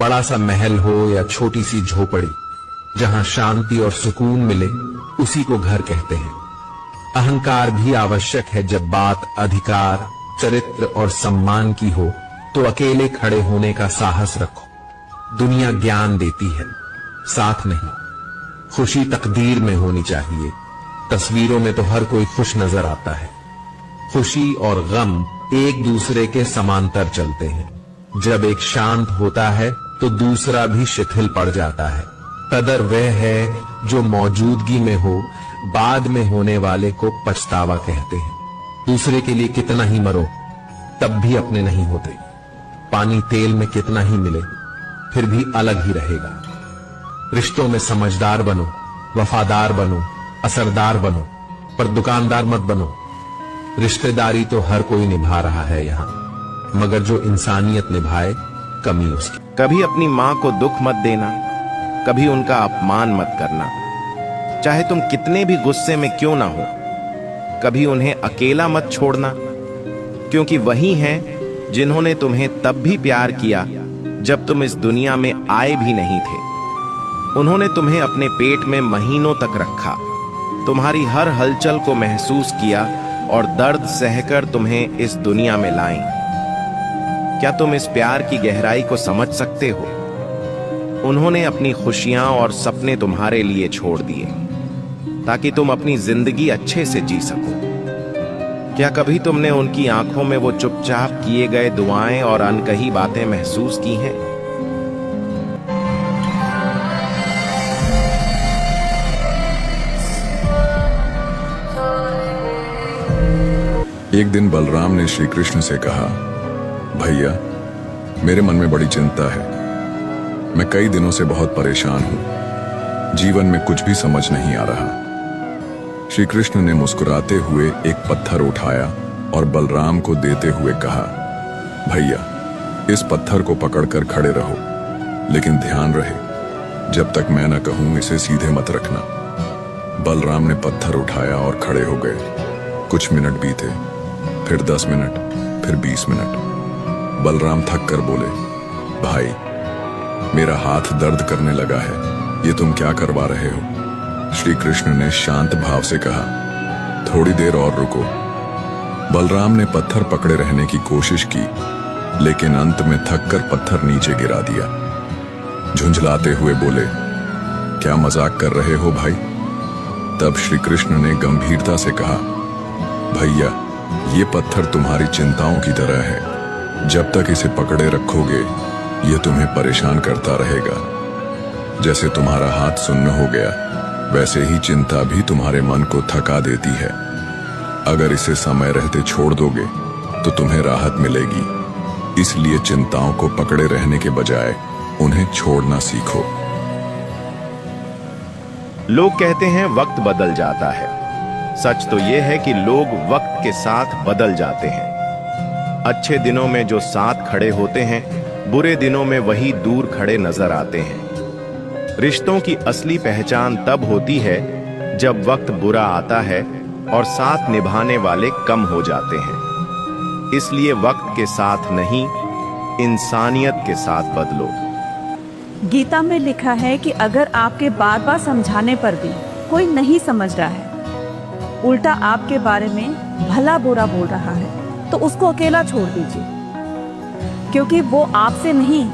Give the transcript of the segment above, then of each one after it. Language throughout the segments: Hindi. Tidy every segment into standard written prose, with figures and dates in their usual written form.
बड़ा सा महल हो या छोटी सी झोपड़ी, जहां शांति और सुकून मिले, उसी को घर कहते हैं। अहंकार भी आवश्यक है जब बात अधिकार, चरित्र और सम्मान की हो, तो अकेले खड़े होने का साहस रखो। दुनिया ज्ञान देती है, साथ नहीं। खुशी तकदीर में होनी चाहिए। तस्वीरों में तो हर कोई खुश नजर आता है। खुशी और गम एक दूसरे के समांतर चलते हैं। जब एक शांत होता है तो दूसरा भी शिथिल पड़ जाता है। कदर वह है जो मौजूदगी में हो, बाद में होने वाले को पछतावा कहते हैं। दूसरे के लिए कितना ही मरो, तब भी अपने नहीं होते। पानी तेल में कितना ही मिले, फिर भी अलग ही रहेगा। रिश्तों में समझदार बनो, वफादार बनो, असरदार बनो, पर दुकानदार मत बनो। रिश्तेदारी तो हर कोई निभा रहा है यहाँ, मगर जो इंसानियत निभाए, कमी उसकी। कभी अपनी माँ को दुख मत देना, कभी उनका अपमान मत करना। चाहे तुम कितने भी गुस्से में क्यों ना हो, कभी उन्हें अकेला मत छोड़ना, क्योंकि वही हैं जिन्होंने तुम्हें तब भी प्यार किया जब तुम इस दुनिया में आए भी नहीं थे। उन्होंने तुम्हें अपने पेट में महीनों तक रखा, तुम्हारी हर हलचल को महसूस किया और दर्द सहकर तुम्हें इस दुनिया में लाए। क्या तुम इस प्यार की गहराई को समझ सकते हो? उन्होंने अपनी खुशियां और सपने तुम्हारे लिए छोड़ दिए ताकि तुम अपनी जिंदगी अच्छे से जी सको। क्या कभी तुमने उनकी आंखों में वो चुपचाप किए गए दुआएं और अनकही बातें महसूस की हैं? एक दिन बलराम ने श्री कृष्ण से कहा, भैया, मेरे मन में बड़ी चिंता है। मैं कई दिनों से बहुत परेशान हूं। जीवन में कुछ भी समझ नहीं आ रहा। श्री कृष्ण ने मुस्कुराते हुए एक पत्थर उठाया और बलराम को देते हुए कहा, भैया, इस पत्थर को पकड़कर खड़े रहो, लेकिन ध्यान रहे, जब तक मैं न कहूं इसे सीधे मत रखना। बलराम ने पत्थर उठाया और खड़े हो गए। कुछ मिनट बीते, फिर 10 मिनट, फिर 20 मिनट। बलराम थक कर बोले, भाई, मेरा हाथ दर्द करने लगा है, ये तुम क्या करवा रहे हो? श्री कृष्ण ने शांत भाव से कहा, थोड़ी देर और रुको। बलराम ने पत्थर पकड़े रहने की कोशिश की, लेकिन अंत में थक कर पत्थर नीचे गिरा दिया। झुंझलाते हुए बोले, क्या मजाक कर रहे हो भाई? तब श्री कृष्ण ने गंभीरता से कहा, भैया, ये पत्थर तुम्हारी चिंताओं की तरह है। जब तक इसे पकड़े रखोगे, ये तुम्हें परेशान करता रहेगा। जैसे तुम्हारा हाथ सुन्न हो गया, वैसे ही चिंता भी तुम्हारे मन को थका देती है। अगर इसे समय रहते छोड़ दोगे तो तुम्हें राहत मिलेगी। इसलिए चिंताओं को पकड़े रहने के बजाय उन्हें छोड़ना सीखो। लोग कहते हैं वक्त बदल जाता है। सच तो यह है कि लोग वक्त के साथ बदल जाते हैं। अच्छे दिनों में जो साथ खड़े होते हैं, बुरे दिनों में वही दूर खड़े नजर आते हैं। रिश्तों की असली पहचान तब होती है जब वक्त बुरा आता है और साथ निभाने वाले कम हो जाते हैं। इसलिए वक्त के साथ नहीं, इंसानियत के साथ बदलो। गीता में लिखा है कि अगर आपके बार बार समझाने पर भी कोई नहीं समझ रहा है, उल्टा आपके बारे में भला बुरा बोल रहा है, तो उसको अकेला छोड़ दीजिए, क्योंकि वो आपसे नहीं,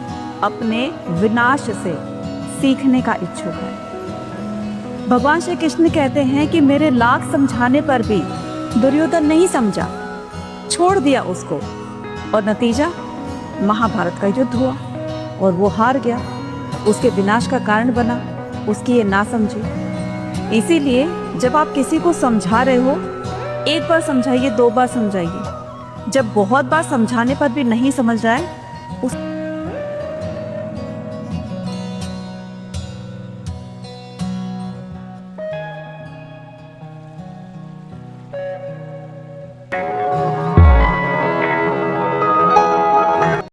अपने विनाश से सीखने का इच्छुक है। भगवान श्री कृष्ण कहते हैं कि मेरे लाख समझाने पर भी दुर्योधन नहीं समझा, छोड़ दिया उसको, और नतीजा महाभारत का युद्ध हुआ और वो हार गया। उसके विनाश का कारण बना उसकी ये ना समझी। इसीलिए जब आप किसी को समझा रहे हो, एक बार समझाइए, 2 बार समझाइए। जब बहुत बार समझाने पर भी नहीं समझ रहा है, उस